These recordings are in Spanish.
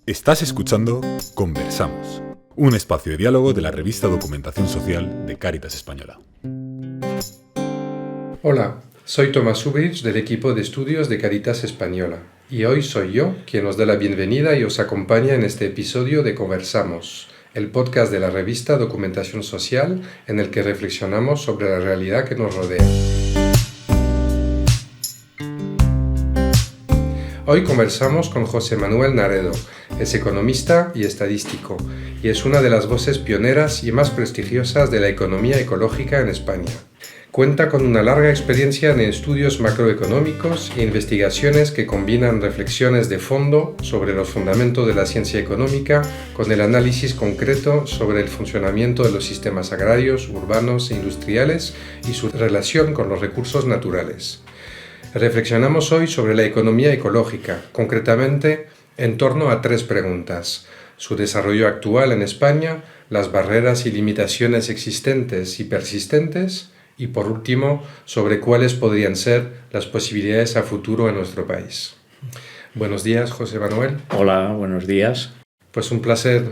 Estás escuchando Conversamos, un espacio de diálogo de la revista Documentación Social de Cáritas Española. Hola, soy Tomás Ubrich del equipo de estudios de Cáritas Española y hoy soy yo quien os da la bienvenida y os acompaña en este episodio de Conversamos, el podcast de la revista Documentación Social en el que reflexionamos sobre la realidad que nos rodea. Hoy conversamos con José Manuel Naredo, es economista y estadístico, y es una de las voces pioneras y más prestigiosas de la economía ecológica en España. Cuenta con una larga experiencia en estudios macroeconómicos e investigaciones que combinan reflexiones de fondo sobre los fundamentos de la ciencia económica con el análisis concreto sobre el funcionamiento de los sistemas agrarios, urbanos e industriales y su relación con los recursos naturales. Reflexionamos hoy sobre la economía ecológica, concretamente en torno a tres preguntas: su desarrollo actual en España, las barreras y limitaciones existentes y persistentes, y por último, sobre cuáles podrían ser las posibilidades a futuro en nuestro país. Buenos días, José Manuel. Hola, buenos días. Pues un placer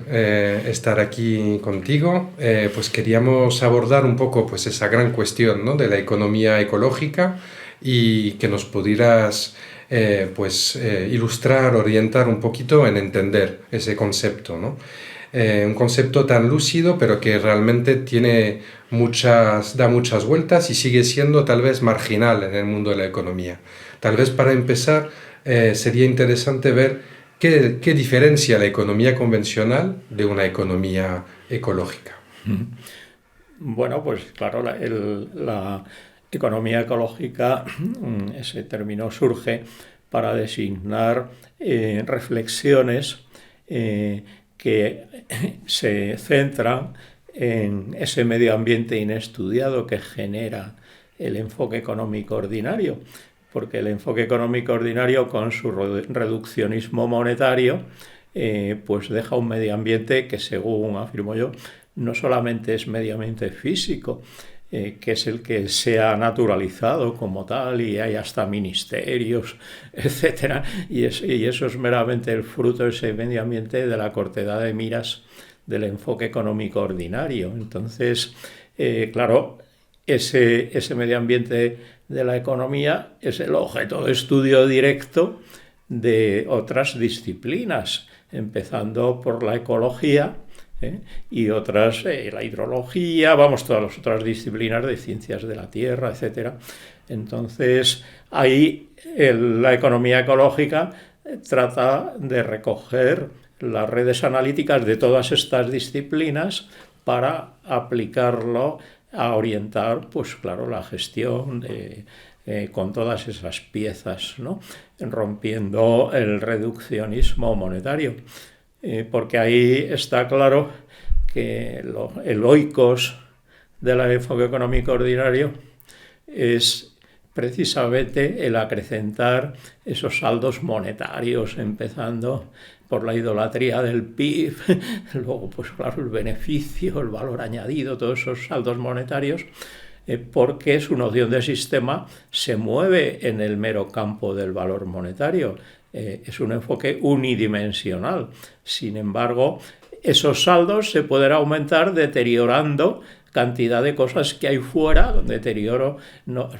estar aquí contigo. Pues queríamos abordar un poco pues, esa gran cuestión, ¿no?, de la economía ecológica y que nos pudieras ilustrar, orientar un poquito en entender ese concepto, ¿no? Un concepto tan lúcido, pero que realmente da muchas vueltas y sigue siendo tal vez marginal en el mundo de la economía. Tal vez para empezar sería interesante ver qué diferencia la economía convencional de una economía ecológica. Bueno, pues claro, la economía ecológica, ese término surge para designar reflexiones que se centran en ese medio ambiente inestudiado que genera el enfoque económico ordinario, porque el enfoque económico ordinario con su reduccionismo monetario pues deja un medio ambiente que, según afirmo yo, no solamente es medio ambiente físico, que es el que se ha naturalizado como tal y hay hasta ministerios, etcétera, y eso es meramente el fruto de ese medio ambiente de la cortedad de miras del enfoque económico ordinario. Entonces, claro, ese medio ambiente de la economía es el objeto de estudio directo de otras disciplinas, empezando por la ecología, y otras, la hidrología, todas las otras disciplinas de ciencias de la tierra, etcétera. Entonces, ahí la economía ecológica trata de recoger las redes analíticas de todas estas disciplinas para aplicarlo a orientar, pues claro, la gestión con todas esas piezas, ¿no?, rompiendo el reduccionismo monetario. Porque ahí está claro que el oikos del enfoque económico ordinario es precisamente el acrecentar esos saldos monetarios, empezando por la idolatría del PIB, luego pues claro el beneficio, el valor añadido, todos esos saldos monetarios, porque su noción de sistema se mueve en el mero campo del valor monetario. Es un enfoque unidimensional. Sin embargo, esos saldos se pueden aumentar deteriorando cantidad de cosas que hay fuera, deterioro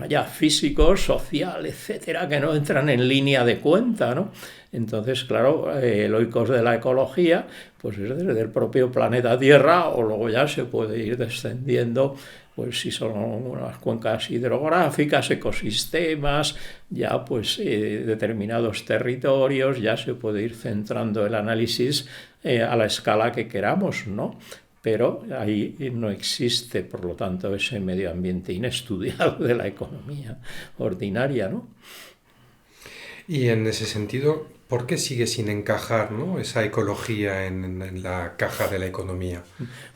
ya físico, social, etcétera, que no entran en línea de cuenta, ¿no? Entonces, claro, el oikos de la ecología pues es desde el propio planeta Tierra, o luego ya se puede ir descendiendo, pues si son unas cuencas hidrográficas, ecosistemas, ya pues determinados territorios, ya se puede ir centrando el análisis a la escala que queramos, ¿no? Pero ahí no existe, por lo tanto, ese medio ambiente inestudiado de la economía ordinaria, ¿no? Y en ese sentido, ¿por qué sigue sin encajar, ¿no?, esa ecología en la caja de la economía?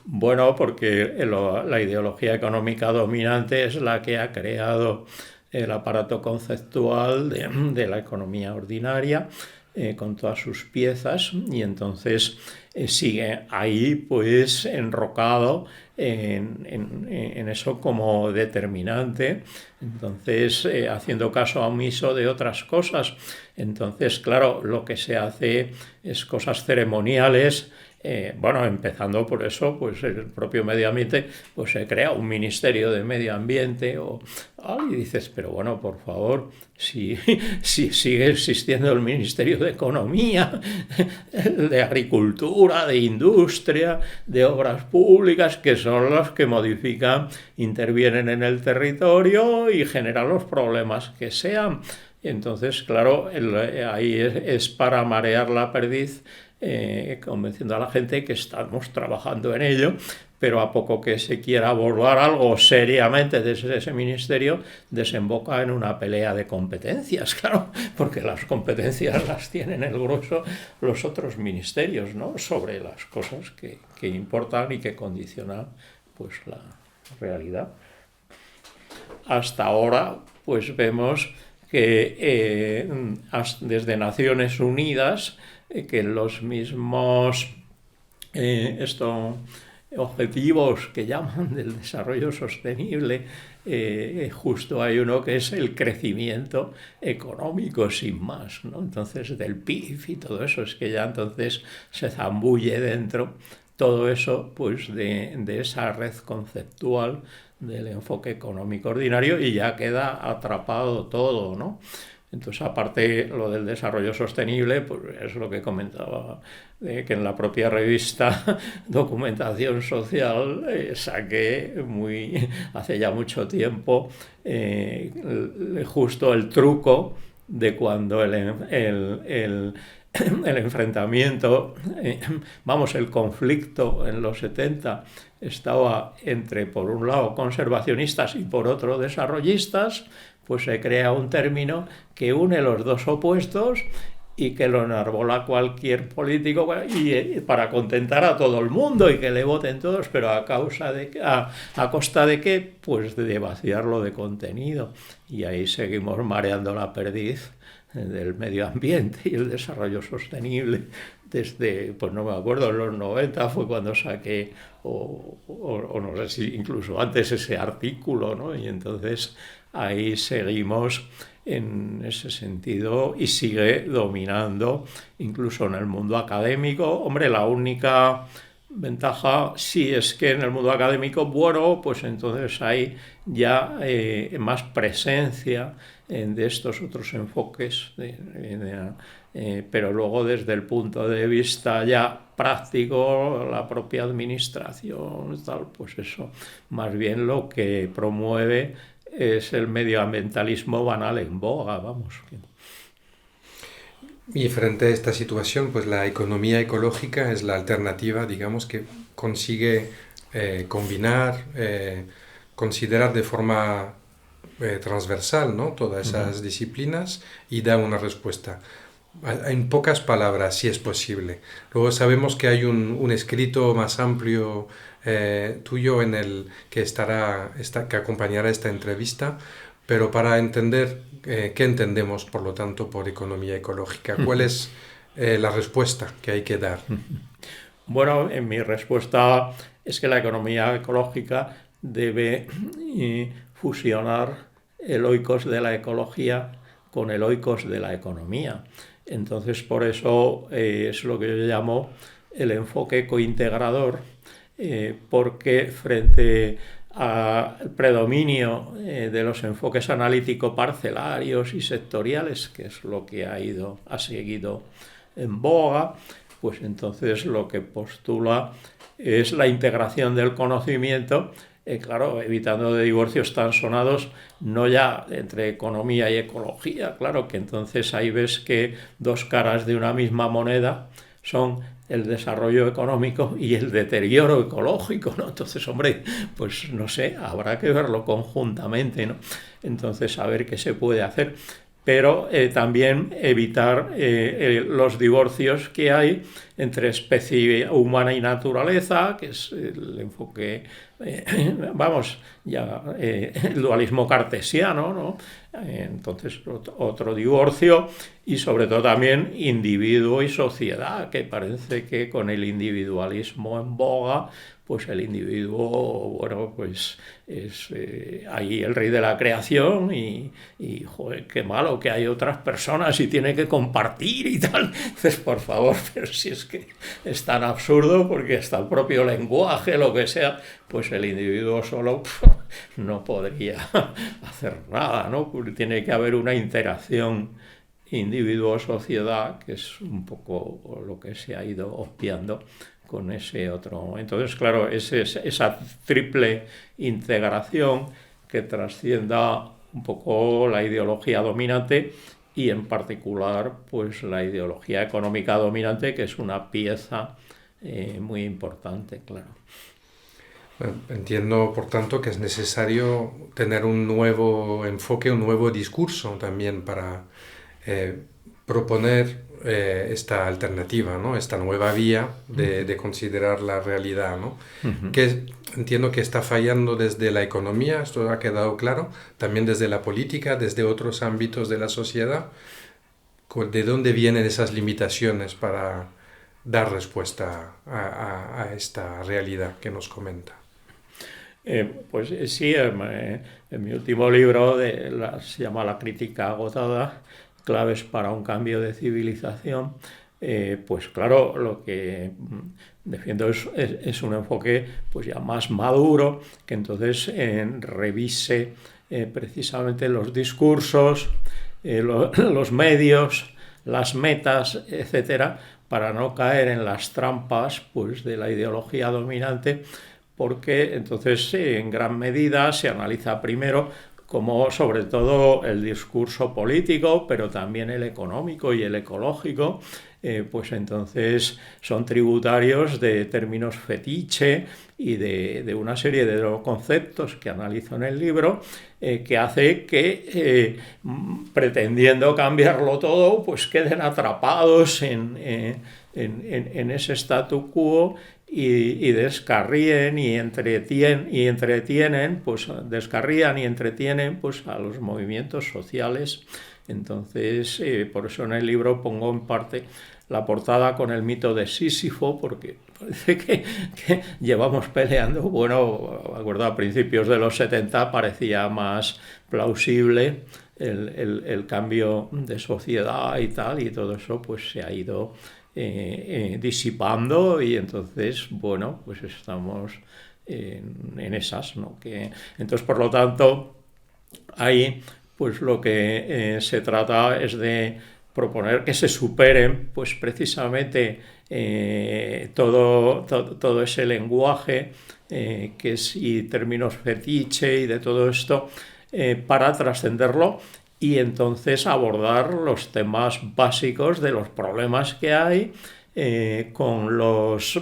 Bueno, porque la ideología económica dominante es la que ha creado el aparato conceptual de la economía ordinaria, con todas sus piezas, y entonces sigue ahí pues enrocado en eso como determinante, entonces haciendo caso omiso de otras cosas. Entonces, claro, lo que se hace es cosas ceremoniales. Bueno, empezando por eso, pues el propio medio ambiente, pues se crea un ministerio de medio ambiente y dices, pero bueno, por favor, si sigue existiendo el Ministerio de Economía, de Agricultura, de Industria, de Obras Públicas, que son los que modifican, intervienen en el territorio y generan los problemas que sean. Entonces, claro, ahí es para marear la perdiz, convenciendo a la gente que estamos trabajando en ello, pero a poco que se quiera abordar algo seriamente desde ese ministerio, desemboca en una pelea de competencias, claro, porque las competencias las tienen el grueso los otros ministerios, ¿no?, sobre las cosas que importan y que condicionan pues la realidad. Hasta ahora, pues vemos que desde Naciones Unidas, que los mismos objetivos que llaman del desarrollo sostenible, justo hay uno que es el crecimiento económico sin más, ¿no? Entonces del PIB y todo eso, es que ya entonces se zambulle dentro todo eso, pues de esa red conceptual del enfoque económico ordinario, y ya queda atrapado todo, ¿no? Entonces, aparte, lo del desarrollo sostenible, pues es lo que comentaba, que en la propia revista Documentación Social saqué hace ya mucho tiempo justo el truco de cuando el enfrentamiento, el conflicto en los 70 estaba entre, por un lado, conservacionistas y por otro, desarrollistas, pues se crea un término que une los dos opuestos y que lo enarbola cualquier político para contentar a todo el mundo y que le voten todos, pero a costa de qué, pues de vaciarlo de contenido. Y ahí seguimos mareando la perdiz del medio ambiente y el desarrollo sostenible desde, pues no me acuerdo, en los 90 fue cuando saqué, o no sé si incluso antes, ese artículo, ¿no? Y entonces ahí seguimos en ese sentido y sigue dominando incluso en el mundo académico. Hombre, la única ventaja sí es que en el mundo académico, bueno, pues entonces hay ya más presencia de estos otros enfoques, pero luego desde el punto de vista ya práctico, la propia administración, tal, pues eso, más bien lo que promueve es el medioambientalismo banal en boga, vamos. Y frente a esta situación, pues la economía ecológica es la alternativa, digamos, que consigue combinar, considerar de forma transversal, ¿no?, todas esas disciplinas y da una respuesta. En pocas palabras, si es posible. Luego sabemos que hay un escrito más amplio tuyo que acompañará esta entrevista, pero para entender qué entendemos, por lo tanto, por economía ecológica, ¿cuál es la respuesta que hay que dar? Bueno, en mi respuesta es que la economía ecológica debe fusionar el oikos de la ecología con el oikos de la economía. Entonces, por eso es lo que yo llamo el enfoque cointegrador, porque frente al predominio de los enfoques analítico-parcelarios y sectoriales, que es lo que ha seguido en boga, pues entonces lo que postula es la integración del conocimiento, claro, evitando de divorcios tan sonados, no ya entre economía y ecología, claro, que entonces ahí ves que dos caras de una misma moneda son el desarrollo económico y el deterioro ecológico, ¿no? Entonces, hombre, pues no sé, habrá que verlo conjuntamente, ¿no? Entonces, a ver qué se puede hacer. Pero también evitar los divorcios que hay entre especie humana y naturaleza, que es el enfoque vamos, ya el dualismo cartesiano, ¿no? Entonces otro divorcio y sobre todo también individuo y sociedad, que parece que con el individualismo en boga, pues el individuo, bueno, pues es ahí el rey de la creación y joder, qué malo que hay otras personas y tiene que compartir y tal. Entonces, por favor, pero si es que es tan absurdo porque está el propio lenguaje, lo que sea, pues el individuo solo no podría hacer nada, ¿no? Porque tiene que haber una interacción individuo-sociedad, que es un poco lo que se ha ido obviando con ese otro. Entonces, claro, esa triple integración que trascienda un poco la ideología dominante y en particular pues la ideología económica dominante, que es una pieza muy importante, claro. Entiendo, por tanto, que es necesario tener un nuevo enfoque, un nuevo discurso también para proponer esta alternativa, ¿no? Esta nueva vía de considerar la realidad, ¿no? Que entiendo que está fallando desde la economía, esto ha quedado claro, también desde la política, desde otros ámbitos de la sociedad. ¿De dónde vienen esas limitaciones para dar respuesta a esta realidad que nos comenta? Pues sí, en mi último libro se llama La crítica agotada, claves para un cambio de civilización, pues claro, lo que defiendo es un enfoque pues ya más maduro, que entonces revise precisamente los discursos, los medios, las metas, etcétera, para no caer en las trampas pues, de la ideología dominante, porque entonces en gran medida se analiza primero como sobre todo el discurso político, pero también el económico y el ecológico, pues entonces son tributarios de términos fetiche y de una serie de conceptos que analizo en el libro, que hace que pretendiendo cambiarlo todo, pues queden atrapados en ese statu quo y descarríen y entretienen, pues descarrían y entretienen pues a los movimientos sociales. Entonces, por eso en el libro pongo en parte la portada con el mito de Sísifo, porque parece que llevamos peleando. Bueno, me acuerdo a principios de los 70 parecía más plausible el cambio de sociedad y tal, y todo eso pues se ha ido disipando y entonces, bueno, pues estamos en esas, ¿no? Entonces, por lo tanto, ahí pues lo que se trata es de proponer que se superen pues precisamente todo ese lenguaje que es y términos fetiche y de todo esto para trascenderlo y entonces abordar los temas básicos de los problemas que hay con las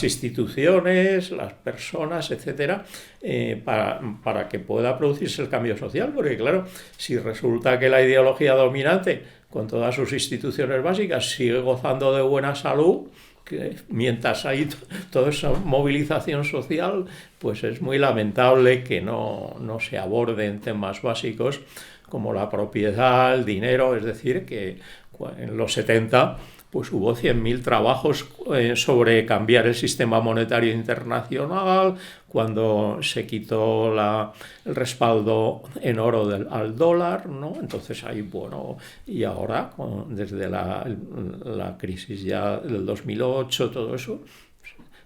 instituciones, las personas, etcétera, para que pueda producirse el cambio social, porque claro, si resulta que la ideología dominante, con todas sus instituciones básicas, sigue gozando de buena salud, que mientras hay toda esa movilización social, pues es muy lamentable que no se aborden temas básicos como la propiedad, el dinero, es decir, que en los 70 pues hubo 100.000 trabajos sobre cambiar el sistema monetario internacional, cuando se quitó el respaldo en oro al dólar, ¿no? Entonces ahí, bueno, y ahora, desde la crisis ya del 2008, todo eso,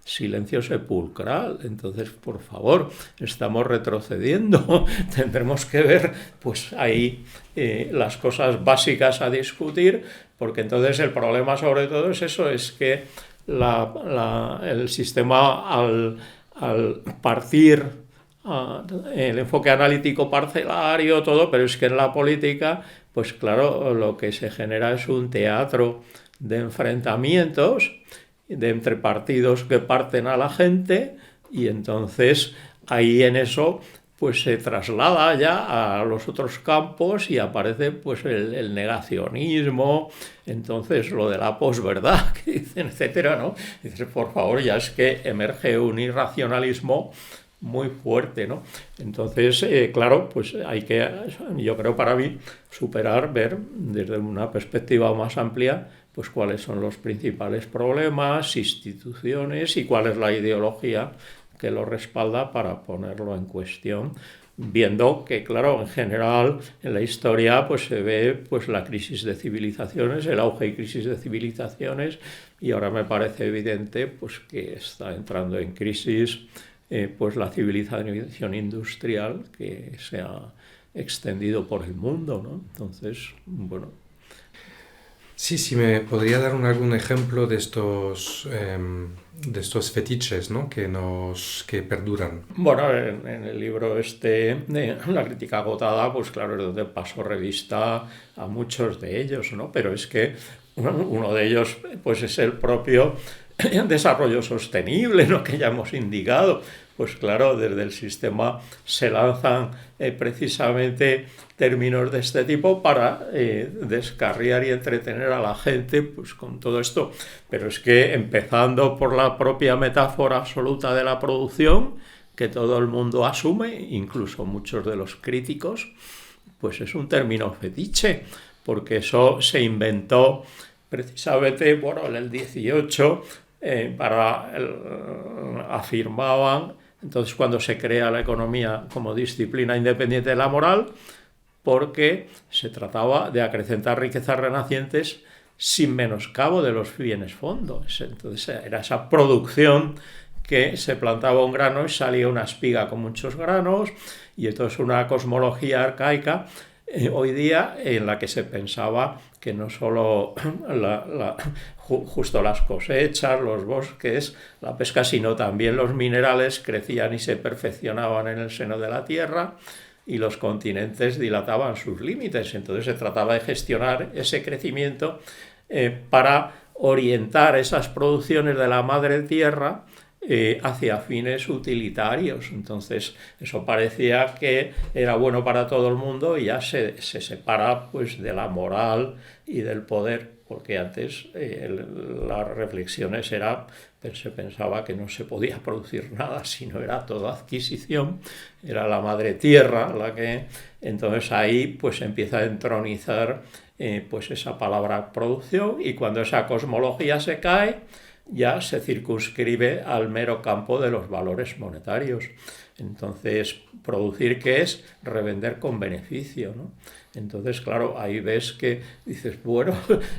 silencio sepulcral. Entonces, por favor, estamos retrocediendo. Tendremos que ver, pues ahí las cosas básicas a discutir, porque entonces el problema sobre todo es eso, es que el sistema al partir el enfoque analítico parcelario, todo, pero es que en la política, pues claro, lo que se genera es un teatro de enfrentamientos entre partidos que parten a la gente y entonces ahí en eso pues se traslada ya a los otros campos y aparece pues el negacionismo, entonces lo de la posverdad, que dicen, etcétera, ¿no? Dices, por favor, ya es que emerge un irracionalismo muy fuerte, ¿no? Entonces, claro, pues hay que, yo creo para mí, superar, ver desde una perspectiva más amplia, pues cuáles son los principales problemas, instituciones y cuál es la ideología que lo respalda para ponerlo en cuestión, viendo que, claro, en general en la historia pues se ve pues la crisis de civilizaciones, el auge y crisis de civilizaciones, y ahora me parece evidente pues que está entrando en crisis pues la civilización industrial que se ha extendido por el mundo, ¿no? Entonces, bueno. Sí, sí, me podría dar algún ejemplo de estos fetiches, ¿no? que perduran. Bueno, en el libro de La crítica agotada, pues claro, es donde paso revista a muchos de ellos, ¿no? Pero es que uno de ellos pues es el propio desarrollo sostenible, ¿no? Que ya hemos indicado. Pues claro, desde el sistema se lanzan precisamente términos de este tipo para descarriar y entretener a la gente pues, con todo esto. Pero es que empezando por la propia metáfora absoluta de la producción, que todo el mundo asume, incluso muchos de los críticos, pues es un término fetiche, porque eso se inventó precisamente, bueno, en el 18, afirmaban, entonces cuando se crea la economía como disciplina independiente de la moral, porque se trataba de acrecentar riquezas renacientes sin menoscabo de los bienes fondos. Entonces era esa producción que se plantaba un grano y salía una espiga con muchos granos, y esto es una cosmología arcaica hoy día en la que se pensaba que no solo justo las cosechas, los bosques, la pesca, sino también los minerales crecían y se perfeccionaban en el seno de la tierra, y los continentes dilataban sus límites. Entonces se trataba de gestionar ese crecimiento para orientar esas producciones de la madre tierra hacia fines utilitarios. Entonces eso parecía que era bueno para todo el mundo, y ya se separa pues de la moral y del poder, porque antes las reflexiones se pensaba que no se podía producir nada, sino era toda adquisición, era la madre tierra la que, entonces ahí pues empieza a entronizar pues esa palabra producción, y cuando esa cosmología se cae, ya se circunscribe al mero campo de los valores monetarios. Entonces, producir, ¿qué es? Revender con beneficio, ¿no? Entonces, claro, ahí ves que dices, bueno,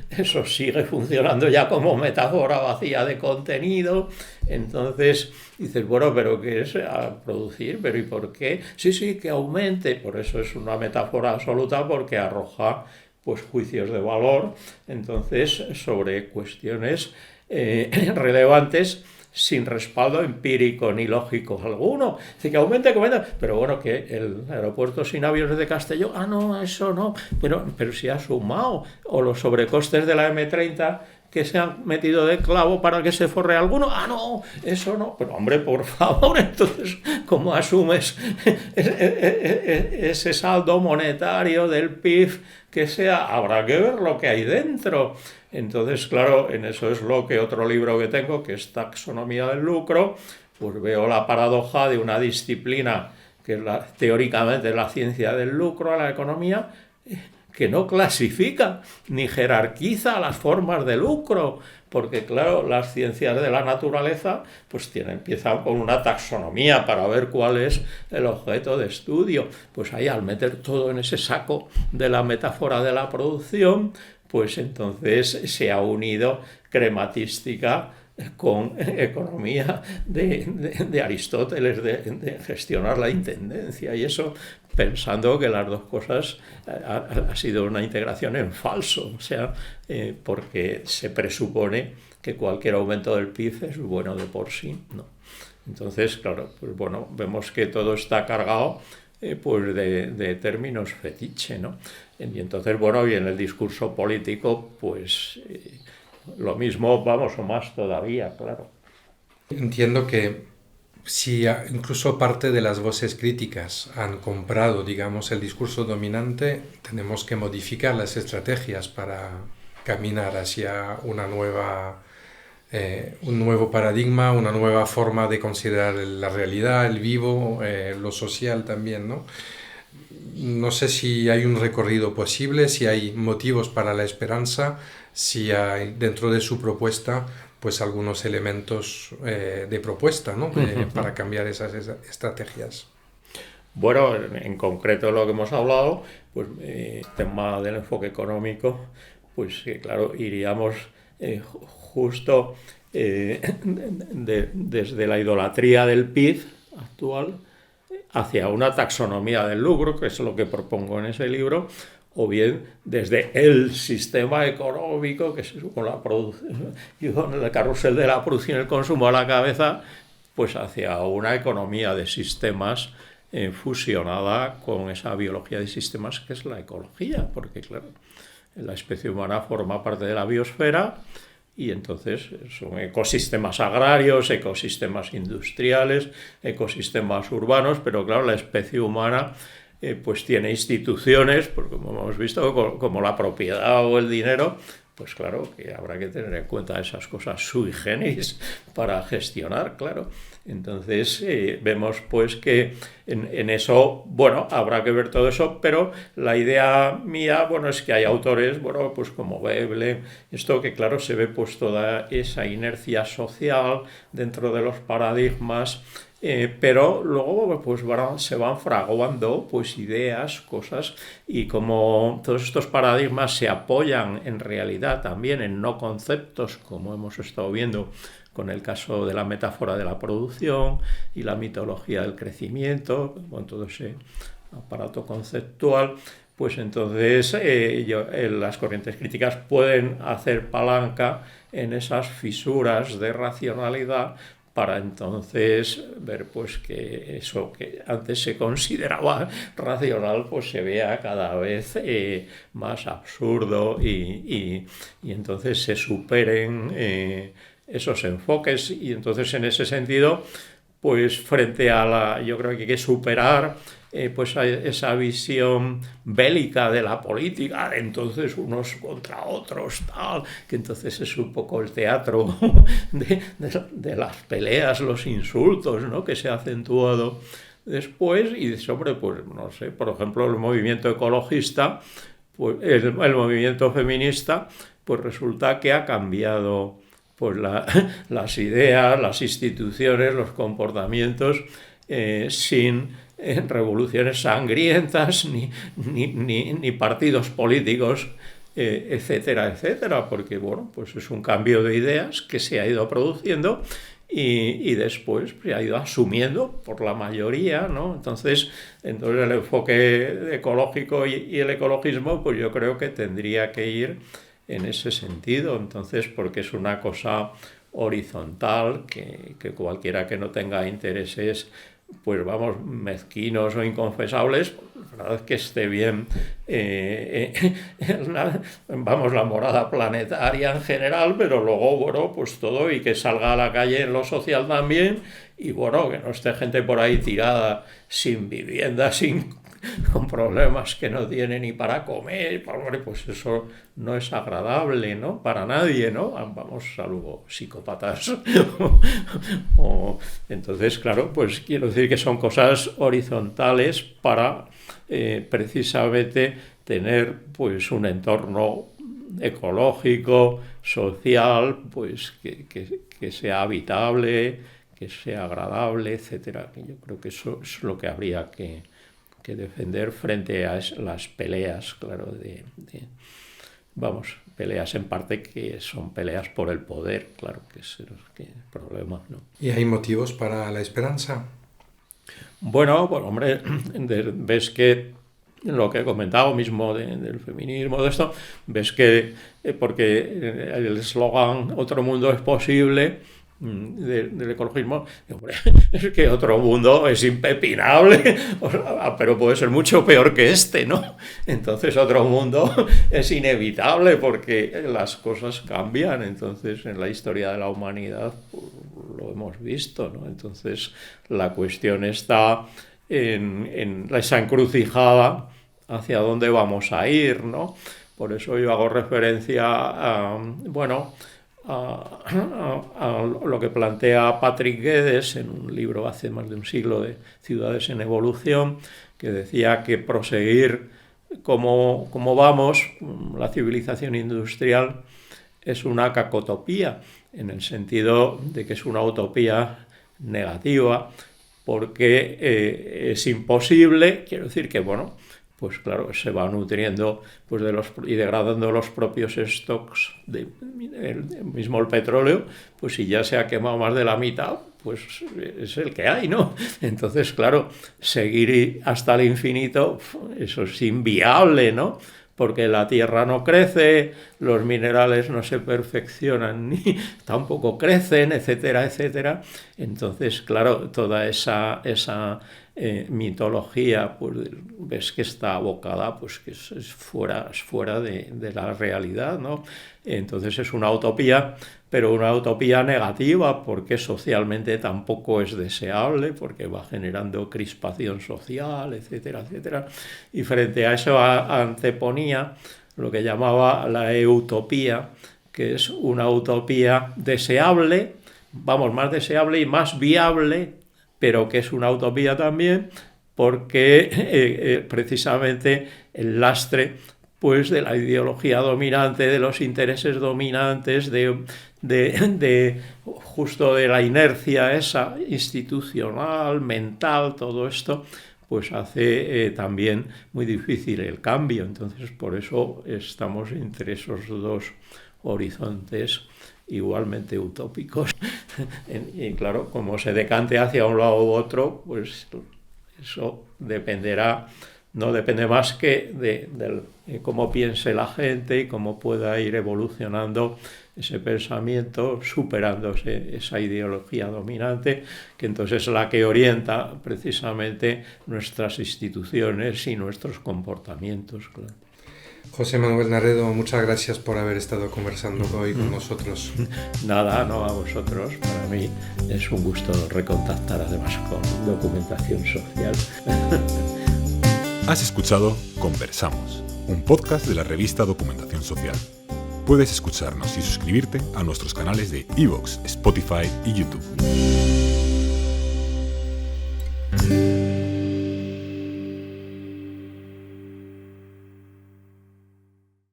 eso sigue funcionando ya como metáfora vacía de contenido. Entonces dices, bueno, pero ¿qué es a producir? ¿Pero y por qué? Sí, que aumente. Por eso es una metáfora absoluta, porque arroja pues juicios de valor, entonces, sobre cuestiones relevantes sin respaldo empírico ni lógico alguno. Dice que aumente, pero bueno, que el aeropuerto sin aviones de Castellón, no, eso no, pero si ha sumado, o los sobrecostes de la M30 que se han metido de clavo para que se forre alguno, no, eso no, pero hombre, por favor, entonces, ¿cómo asumes ese saldo monetario del PIB que sea? Habrá que ver lo que hay dentro. Entonces, claro, en eso es lo que otro libro que tengo, que es Taxonomía del lucro, pues veo la paradoja de una disciplina que es teóricamente la ciencia del lucro, la economía, que no clasifica ni jerarquiza las formas de lucro, porque claro, las ciencias de la naturaleza pues empiezan con una taxonomía para ver cuál es el objeto de estudio. Pues ahí, al meter todo en ese saco de la metáfora de la producción, pues entonces se ha unido crematística con economía de Aristóteles, de gestionar la intendencia, y eso pensando que las dos cosas ha sido una integración en falso, o sea, porque se presupone que cualquier aumento del PIB es bueno de por sí, ¿no? Entonces, claro, pues bueno, vemos que todo está cargado pues de términos fetiche, ¿no? Y entonces, bueno, y en el discurso político, pues lo mismo, vamos, o más todavía, claro. Entiendo que si incluso parte de las voces críticas han comprado, digamos, el discurso dominante, tenemos que modificar las estrategias para caminar hacia una nueva, un nuevo paradigma, una nueva forma de considerar la realidad, el vivo, lo social también, ¿no? No sé si hay un recorrido posible, si hay motivos para la esperanza, si hay dentro de su propuesta pues algunos elementos de propuesta, ¿no? Para cambiar esas estrategias. Bueno, en concreto lo que hemos hablado, pues el tema del enfoque económico, pues claro, iríamos justo desde la idolatría del PIB actual hacia una taxonomía del lucro, que es lo que propongo en ese libro, o bien desde el sistema económico, que es con la producción, y con el carrusel de la producción y el consumo a la cabeza, pues hacia una economía de sistemas fusionada con esa biología de sistemas que es la ecología, porque claro, la especie humana forma parte de la biosfera y entonces son ecosistemas agrarios, ecosistemas industriales, ecosistemas urbanos, pero claro, la especie humana pues tiene instituciones, porque como hemos visto, como la propiedad o el dinero, pues claro que habrá que tener en cuenta esas cosas sui generis para gestionar, claro. Entonces vemos pues que en eso, bueno, habrá que ver todo eso, pero la idea mía, bueno, es que hay autores, bueno, pues como Veblen, esto que claro se ve pues toda esa inercia social dentro de los paradigmas, pero luego pues se van fraguando pues ideas, cosas, y como todos estos paradigmas se apoyan en realidad también en no conceptos, como hemos estado viendo con el caso de la metáfora de la producción y la mitología del crecimiento, con todo ese aparato conceptual, pues entonces las corrientes críticas pueden hacer palanca en esas fisuras de racionalidad para entonces ver pues que eso que antes se consideraba racional pues se vea cada vez más absurdo y entonces se superen esos enfoques, y entonces en ese sentido pues frente a yo creo que hay que superar pues esa visión bélica de la política, de entonces unos contra otros, tal, que entonces es un poco el teatro de las peleas, los insultos, ¿no?, que se ha acentuado después, y sobre, pues no sé, por ejemplo, el movimiento ecologista, pues el movimiento feminista, pues resulta que ha cambiado pues las ideas, las instituciones, los comportamientos, sin revoluciones sangrientas, ni partidos políticos, etcétera, etcétera, porque bueno, pues es un cambio de ideas que se ha ido produciendo y después se ha ido asumiendo por la mayoría, ¿no? Entonces el enfoque ecológico y el ecologismo, pues yo creo que tendría que ir en ese sentido, entonces, porque es una cosa horizontal que cualquiera que no tenga intereses, pues vamos, mezquinos o inconfesables, la verdad es que esté bien, la morada planetaria en general, pero luego, bueno, pues todo, y que salga a la calle en lo social también, y bueno, que no esté gente por ahí tirada sin vivienda, con problemas que no tiene ni para comer, pues eso no es agradable, ¿no?, para nadie, ¿no? Vamos, salvo psicópatas. Entonces, claro, pues quiero decir que son cosas horizontales para precisamente tener pues un entorno ecológico, social, pues que sea habitable, que sea agradable, etcétera. Yo creo que eso es lo que habría que defender frente a las peleas, claro, vamos, peleas en parte que son peleas por el poder, claro, que es el problema, ¿no? ¿Y hay motivos para la esperanza? Bueno, pues hombre, ves que lo que he comentado mismo del feminismo, de esto, ves que, porque el eslogan "otro mundo es posible", del ecologismo, hombre, es que otro mundo es impepinable, pero puede ser mucho peor que este, ¿no? Entonces otro mundo es inevitable porque las cosas cambian, entonces en la historia de la humanidad, pues, lo hemos visto, ¿no? Entonces, la cuestión está en esa encrucijada hacia dónde vamos a ir, ¿no? Por eso yo hago referencia a lo que plantea Patrick Guedes en un libro hace más de un siglo de Ciudades en Evolución, que decía que proseguir como vamos, la civilización industrial es una cacotopía, en el sentido de que es una utopía negativa, porque es imposible, quiero decir que, pues claro, se va nutriendo pues y degradando los propios stocks mismo el petróleo, pues si ya se ha quemado más de la mitad, pues es el que hay, ¿no? Entonces, claro, seguir hasta el infinito, eso es inviable, ¿no? Porque la tierra no crece, los minerales no se perfeccionan ni tampoco crecen, etcétera, etcétera. Entonces, claro, toda esa mitología, pues ves que está abocada, pues que es fuera de la realidad, ¿no? Entonces es una utopía, pero una utopía negativa, porque socialmente tampoco es deseable, porque va generando crispación social, etcétera, etcétera. Y frente a eso anteponía lo que llamaba la eutopía, que es una utopía deseable, más deseable y más viable, pero que es una utopía también, porque precisamente el lastre pues de la ideología dominante, de los intereses dominantes, justo de la inercia esa institucional, mental, todo esto, pues hace también muy difícil el cambio. Entonces, por eso estamos entre esos dos horizontes igualmente utópicos. Y claro, como se decante hacia un lado u otro, pues eso no depende más que de cómo piense la gente y cómo pueda ir evolucionando ese pensamiento, superándose esa ideología dominante, que entonces es la que orienta precisamente nuestras instituciones y nuestros comportamientos, claro. José Manuel Naredo, muchas gracias por haber estado conversando hoy con nosotros. Nada, no a vosotros. Para mí es un gusto recontactar además con documentación social. Has escuchado Conversamos, un podcast de la revista Documentación Social. Puedes escucharnos y suscribirte a nuestros canales de iVoox, Spotify y YouTube.